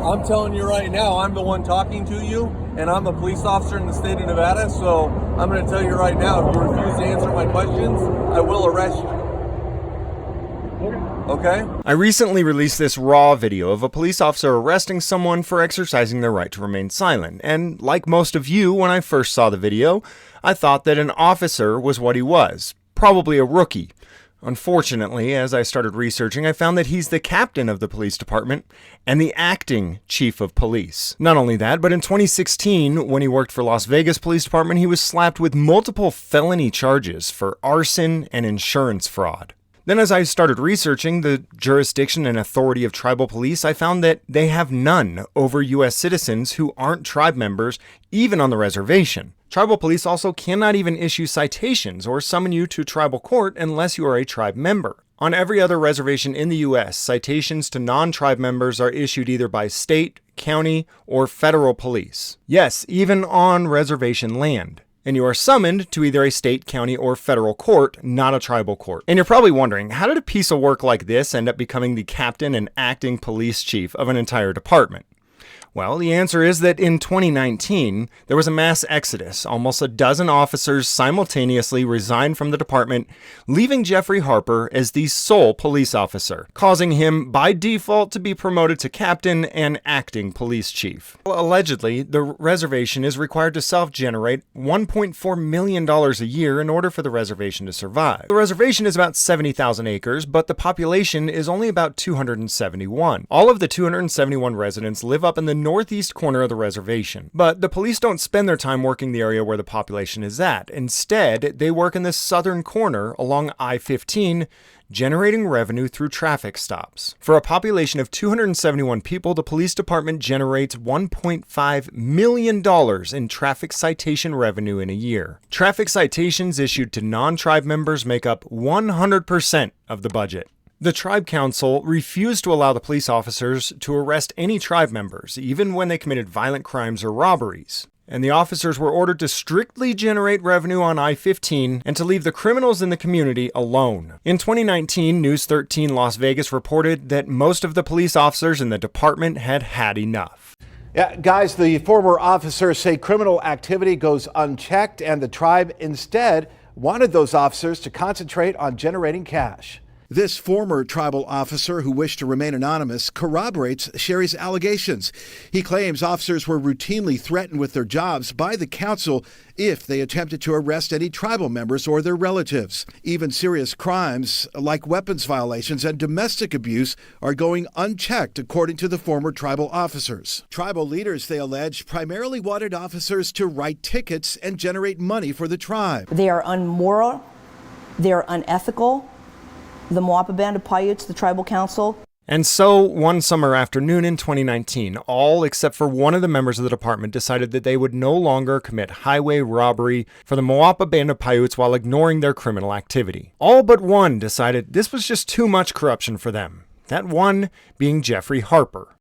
I'm telling you right now, I'm the one talking to you, and I'm a police officer in the state of Nevada, so I'm going to tell you right now, if you refuse to answer my questions, I will arrest you. Okay? I recently released this raw video of a police officer arresting someone for exercising their right to remain silent, and like most of you, when I first saw the video, I thought that an officer was what he was, probably a rookie. Unfortunately, as I started researching, I found that he's the captain of the police department and the acting chief of police. Not only that, but in 2016, when he worked for Las Vegas Police Department, he was slapped with multiple felony charges for arson and insurance fraud. Then as I started researching the jurisdiction and authority of tribal police, I found that they have none over U.S. citizens who aren't tribe members, even on the reservation. Tribal police also cannot even issue citations or summon you to tribal court unless you are a tribe member. On every other reservation in the U.S., citations to non-tribe members are issued either by state, county, or federal police. Yes, even on reservation land. And you are summoned to either a state, county, or federal court, not a tribal court. And you're probably wondering, how did a piece of work like this end up becoming the captain and acting police chief of an entire department? Well, the answer is that in 2019, there was a mass exodus. Almost a dozen officers simultaneously resigned from the department, leaving Jeffrey Harper as the sole police officer, causing him by default to be promoted to captain and acting police chief. Well, allegedly, the reservation is required to self-generate $1.4 million a year in order for the reservation to survive. The reservation is about 70,000 acres, but the population is only about 271. All of the 271 residents live up in the northeast corner of the reservation. But the police don't spend their time working the area where the population is at. Instead, they work in the southern corner along I-15, generating revenue through traffic stops. For a population of 271 people, the police department generates $1.5 million in traffic citation revenue in a year. Traffic citations issued to non-tribe members make up 100% of the budget. The tribe council refused to allow the police officers to arrest any tribe members, even when they committed violent crimes or robberies. And the officers were ordered to strictly generate revenue on I-15 and to leave the criminals in the community alone. In 2019, News 13 Las Vegas reported that most of the police officers in the department had had enough. Yeah, guys, the former officers say criminal activity goes unchecked, and the tribe instead wanted those officers to concentrate on generating cash. This former tribal officer, who wished to remain anonymous, corroborates Sherry's allegations. He claims officers were routinely threatened with their jobs by the council if they attempted to arrest any tribal members or their relatives. Even serious crimes like weapons violations and domestic abuse are going unchecked, according to the former tribal officers. Tribal leaders, they allege, primarily wanted officers to write tickets and generate money for the tribe. They are unmoral, they are unethical. The Moapa Band of Paiutes, the tribal council. And so, one summer afternoon in 2019, all except for one of the members of the department decided that they would no longer commit highway robbery for the Moapa Band of Paiutes while ignoring their criminal activity. All but one decided this was just too much corruption for them. That one being Jeffrey Harper.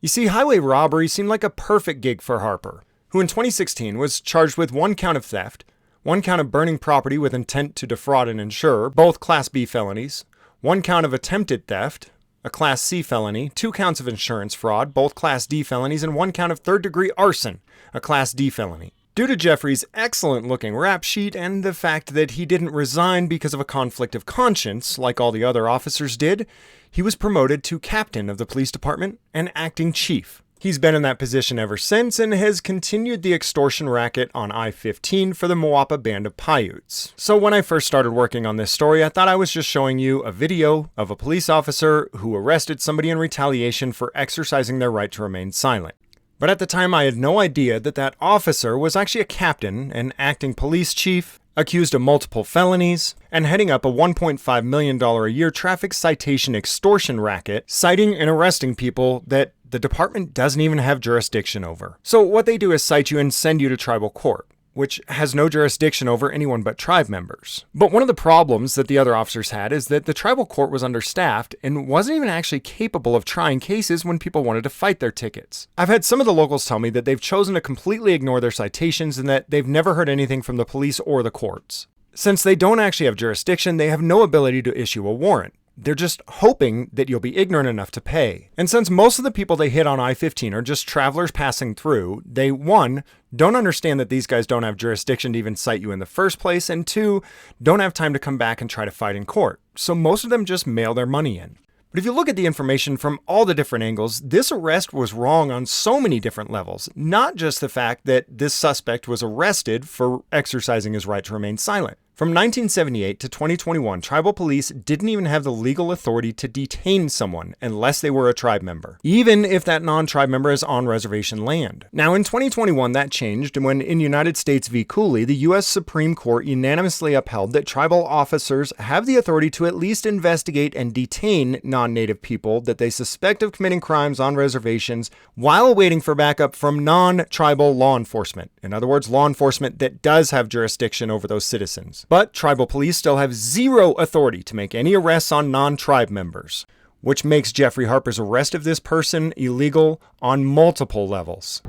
You see, highway robbery seemed like a perfect gig for Harper, who in 2016 was charged with 1 count of theft, 1 count of burning property with intent to defraud an insurer, both Class B felonies, 1 count of attempted theft, a Class C felony, 2 counts of insurance fraud, both Class D felonies, and 1 count of third-degree arson, a Class D felony. Due to Jeffrey's excellent-looking rap sheet and the fact that he didn't resign because of a conflict of conscience, like all the other officers did, he was promoted to captain of the police department and acting chief. He's been in that position ever since and has continued the extortion racket on I-15 for the Moapa Band of Paiutes. So when I first started working on this story, I thought I was just showing you a video of a police officer who arrested somebody in retaliation for exercising their right to remain silent. But at the time, I had no idea that that officer was actually a captain and acting police chief, accused of multiple felonies, and heading up a $1.5 million a year traffic citation extortion racket, citing and arresting people that the department doesn't even have jurisdiction over. So what they do is cite you and send you to tribal court, which has no jurisdiction over anyone but tribe members. But one of the problems that the other officers had is that the tribal court was understaffed and wasn't even actually capable of trying cases when people wanted to fight their tickets. I've had some of the locals tell me that they've chosen to completely ignore their citations and that they've never heard anything from the police or the courts. Since they don't actually have jurisdiction, they have no ability to issue a warrant. They're just hoping that you'll be ignorant enough to pay. And since most of the people they hit on I-15 are just travelers passing through, they, 1, don't understand that these guys don't have jurisdiction to even cite you in the first place, and 2, don't have time to come back and try to fight in court. So most of them just mail their money in. But if you look at the information from all the different angles, this arrest was wrong on so many different levels. Not just the fact that this suspect was arrested for exercising his right to remain silent. From 1978 to 2021, tribal police didn't even have the legal authority to detain someone unless they were a tribe member, even if that non-tribe member is on reservation land. Now, in 2021, that changed when in United States v. Cooley, the U.S. Supreme Court unanimously upheld that tribal officers have the authority to at least investigate and detain non-native people that they suspect of committing crimes on reservations while waiting for backup from non-tribal law enforcement. In other words, law enforcement that does have jurisdiction over those citizens. But tribal police still have zero authority to make any arrests on non-tribe members, which makes Jeffrey Harper's arrest of this person illegal on multiple levels.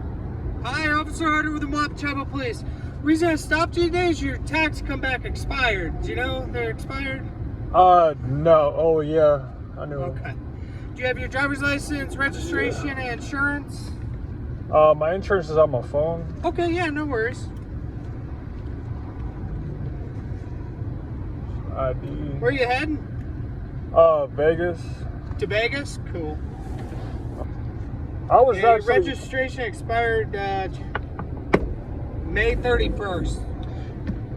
Hi, Officer Harper with the Moapa Tribal Police. Reason I stopped you today is your tags come back expired. Do you know they're expired? No. Oh, yeah. I knew. Okay. Do you have your driver's license, registration, and insurance? My insurance is on my phone. Okay, yeah, no worries. ID. Where are you heading? Vegas. To Vegas? Cool. I was Yeah, your actually. registration expired May 31st.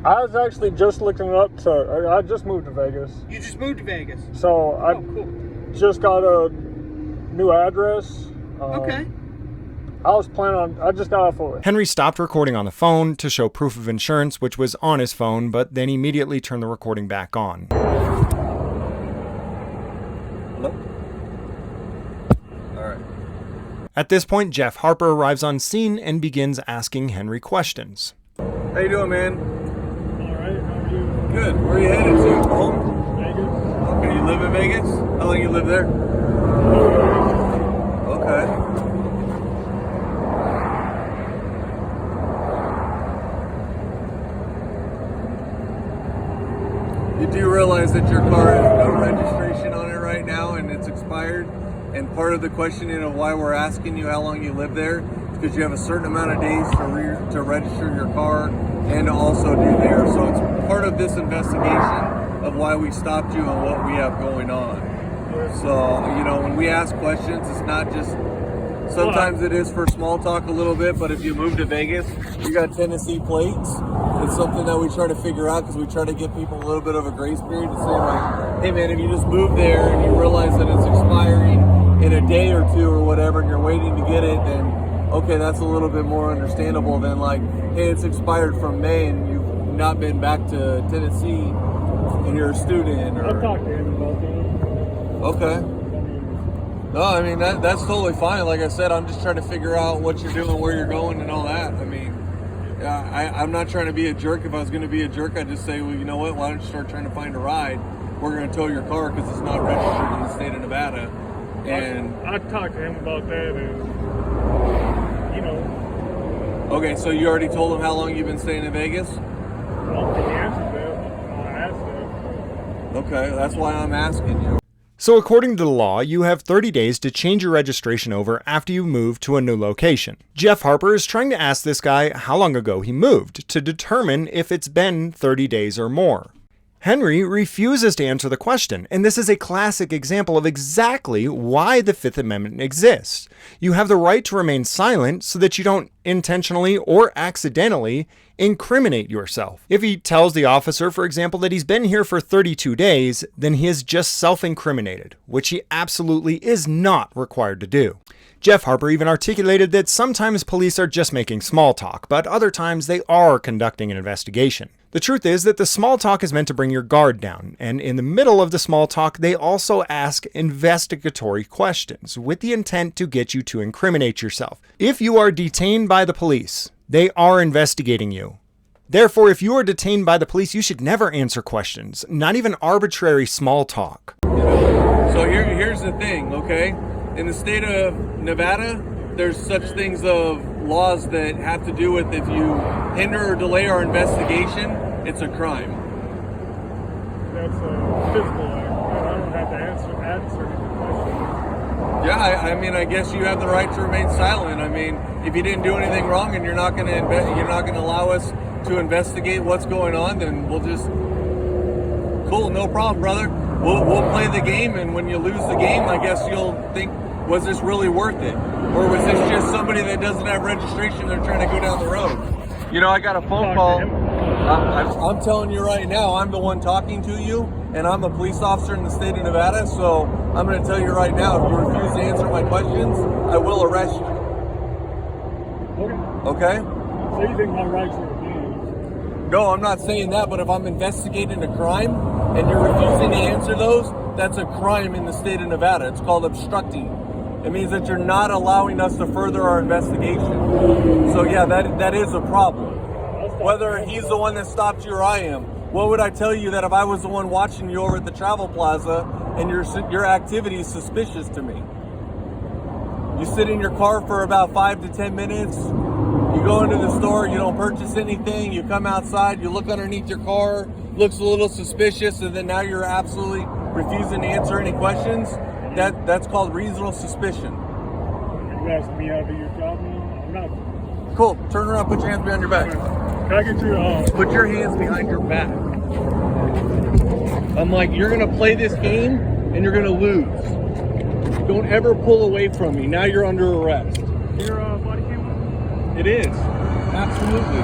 I was actually just looking up to. I just moved to Vegas, You just moved to Vegas. so I Oh, cool. just got a new address. Okay. I was planning on. I just got off of it. Henry stopped recording on the phone to show proof of insurance, which was on his phone, but then immediately turned the recording back on. Hello? All right. At this point, Jeff Harper arrives on scene and begins asking Henry questions. How you doing, man? All right. How are you? Good. Where are you headed to? Home? Vegas. Okay, you live in Vegas? How long you live there? Okay. You do realize that your car has no registration on it right now and it's expired? And part of the questioning of why we're asking you how long you live there is because you have a certain amount of days to register your car and to also do there. So it's part of this investigation of why we stopped you and what we have going on. So, you know, when we ask questions, it's not just, sometimes it is for small talk a little bit, but if you move to Vegas, you got Tennessee plates. It's something that we try to figure out because we try to give people a little bit of a grace period to say, like, hey man, if you just move there and you realize that it's expiring in a day or two or whatever and you're waiting to get it, then okay, that's a little bit more understandable than like, hey, it's expired from May and you've not been back to Tennessee and you're a student. Or, I'll talk to him about that. okay. No, I mean, that's totally fine. Like I said, I'm just trying to figure out what you're doing, where you're going, and all that. I mean, I'm not trying to be a jerk. If I was going to be a jerk, I'd just say, well, you know what? Why don't you start trying to find a ride? We're going to tow your car because it's not registered in the state of Nevada. And I talked to him about that, and you know. okay, so you already told him how long you've been staying in Vegas? I don't think he answered that. I asked him. Okay, that's why I'm asking you. So according to the law, you have 30 days to change your registration over after you move to a new location. Jeff Harper is trying to ask this guy how long ago he moved to determine if it's been 30 days or more. Henry refuses to answer the question, and this is a classic example of exactly why the Fifth Amendment exists. You have the right to remain silent so that you don't intentionally or accidentally incriminate yourself. If he tells the officer, for example, that he's been here for 32 days, then he is just self-incriminated, which he absolutely is not required to do. Jeff Harper even articulated that sometimes police are just making small talk, but other times they are conducting an investigation. The truth is that the small talk is meant to bring your guard down, and in the middle of the small talk, they also ask investigatory questions with the intent to get you to incriminate yourself. If you are detained by the police, they are investigating you. Therefore, if you are detained by the police, you should never answer questions, not even arbitrary small talk. So here's the thing, okay? In the state of Nevada, there's such things of laws that have to do with if you hinder or delay our investigation, it's a crime. That's a physical act. I don't have to Yeah, I mean, I guess you have the right to remain silent. I mean, if you didn't do anything wrong and you're not going to allow us to investigate what's going on, then we'll just, cool, no problem, brother. We'll play the game, and when you lose the game, I guess you'll think, was this really worth it? Or was this just somebody that doesn't have registration, they're trying to go down the road? You know, I got a phone call. I'm telling you right now, I'm the one talking to you, and I'm a police officer in the state of Nevada, so I'm going to tell you right now, if you refuse to answer my questions, I will arrest you. Okay? So you think my rights are abused? No, I'm not saying that, but if I'm investigating a crime and you're refusing to answer those, that's a crime in the state of Nevada. It's called obstructing. It means that you're not allowing us to further our investigation. So yeah, that is a problem. Whether he's the one that stopped you or I am, what would I tell you that if I was the one watching you over at the travel plaza and your activity is suspicious to me? You sit in your car for about 5 to 10 minutes, you go into the store, you don't purchase anything, you come outside, you look underneath your car, looks a little suspicious, and then now you're absolutely refusing to answer any questions. That's called reasonable suspicion. Are you asking me how to do your job now? I'm not. Cool, turn around, put your hands behind your back. Can I get your Put your hands behind your back. I'm like, you're gonna play this game and you're gonna lose. Don't ever pull away from me. Now you're under arrest. your body cam? It is. Absolutely.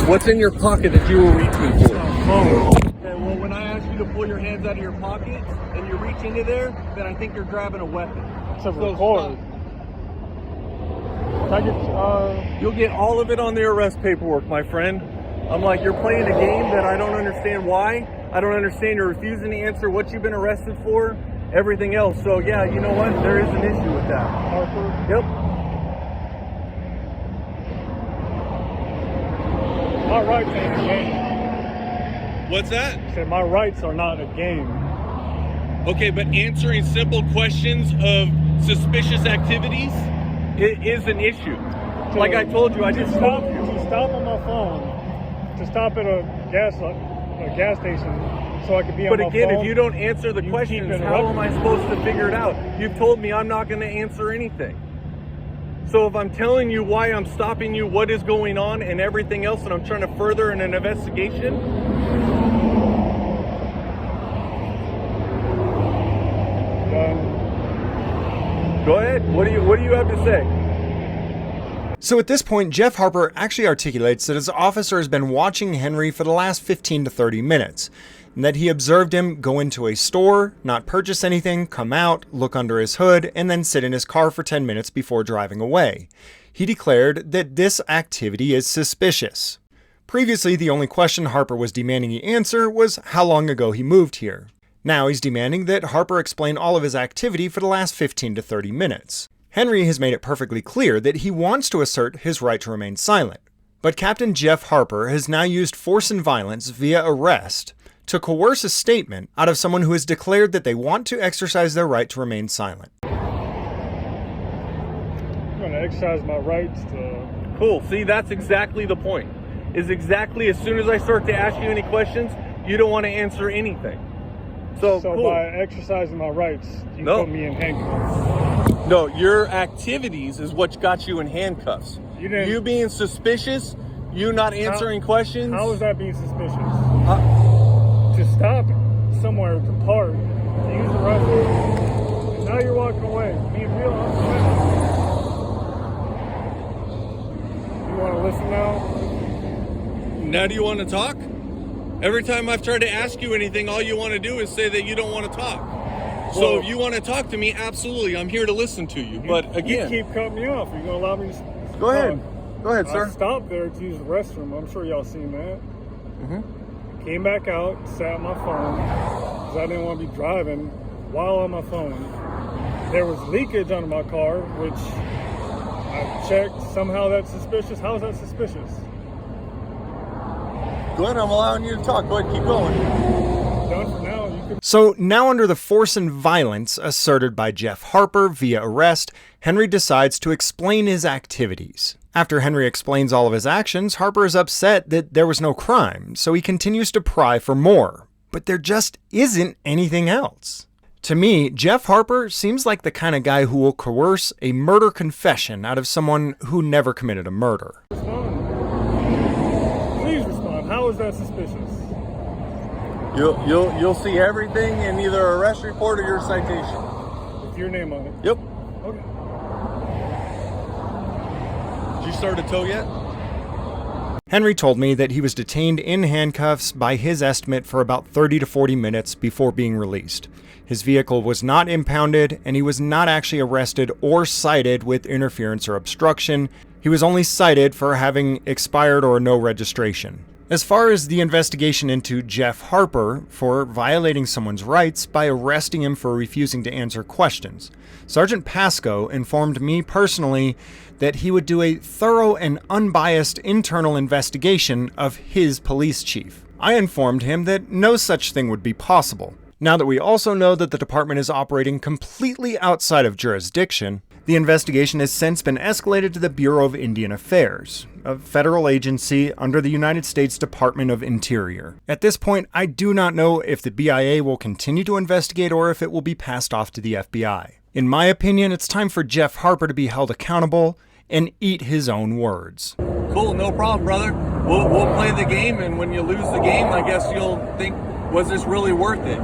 What's in your pocket that you were reaching for? Phone. Okay, well, when I ask you to pull your hands out of your pocket and you reach into there, then I think you're grabbing a weapon. It's a record. Can I get, You'll get all of it on the arrest paperwork, my friend. I'm like, you're playing a game that I don't understand why. I don't understand. You're refusing to answer what you've been arrested for, everything else. So yeah, you know what? There is an issue with that. Harper? Yep. My rights ain't a game. What's that? I said my rights are not a game. Okay, but answering simple questions of suspicious activities is an issue. Like I told you, I just told you. To stop on my phone, to stop at a gas station, so I could be on my phone. But again, if you don't answer the questions, how am I supposed to figure it out? You've told me I'm not going to answer anything. So if I'm telling you why I'm stopping you, what is going on, and everything else, and I'm trying to further in an investigation, go ahead. What do you have to say? So at this point, Jeff Harper actually articulates that his officer has been watching Henry for the last 15 to 30 minutes, and that he observed him go into a store, not purchase anything, come out, look under his hood, and then sit in his car for 10 minutes before driving away. He declared that this activity is suspicious. Previously, the only question Harper was demanding he answer was how long ago he moved here. Now he's demanding that Harper explain all of his activity for the last 15 to 30 minutes. Henry has made it perfectly clear that he wants to assert his right to remain silent. But Captain Jeff Harper has now used force and violence via arrest to coerce a statement out of someone who has declared that they want to exercise their right to remain silent. I'm going to exercise my rights to... Cool. See, that's exactly the point. Is exactly as soon as I start to ask you any questions, you don't want to answer anything. So cool. By exercising my rights, you put me in handcuffs. No, your activities is what got you in handcuffs. You being suspicious, you not answering questions. How is that being suspicious? To stop somewhere, to park, to use the restroom, and now you're walking away. Being real unprofessional. You want to listen now? Now do you want to talk? Every time I've tried to ask you anything, all you want to do is say that you don't want to talk. So if you want to talk to me, absolutely, I'm here to listen to you. But again, you keep cutting me off. Are you going to allow me to go ahead. Go ahead, sir. I stopped there to use the restroom. I'm sure y'all seen that. Came back out, sat on my phone, because I didn't want to be driving while on my phone. There was leakage under my car, which I checked. Somehow that's suspicious. How is that suspicious? Go ahead, I'm allowing you to talk. Go ahead, keep going. Done for now. So now, under the force and violence asserted by Jeff Harper via arrest, Henry decides to explain his activities. After Henry explains all of his actions, Harper is upset that there was no crime, so he continues to pry for more. But there just isn't anything else. To me, Jeff Harper seems like the kind of guy who will coerce a murder confession out of someone who never committed a murder. Respond. Please respond. How is that suspicious? You'll see everything in either a arrest report or your citation. With your name on it? Yep. Okay. Did you start a tow yet? Henry told me that he was detained in handcuffs by his estimate for about 30 to 40 minutes before being released. His vehicle was not impounded, and he was not actually arrested or cited with interference or obstruction. He was only cited for having expired or no registration. As far as the investigation into Jeff Harper for violating someone's rights by arresting him for refusing to answer questions, Sergeant Pasco informed me personally that he would do a thorough and unbiased internal investigation of his police chief. I informed him that no such thing would be possible. Now that we also know that the department is operating completely outside of jurisdiction, the investigation has since been escalated to the Bureau of Indian Affairs, a federal agency under the United States Department of Interior. At this point, I do not know if the BIA will continue to investigate or if it will be passed off to the FBI. In my opinion, it's time for Jeff Harper to be held accountable and eat his own words. Cool, no problem, brother. We'll play the game, and when you lose the game, I guess you'll think, was this really worth it?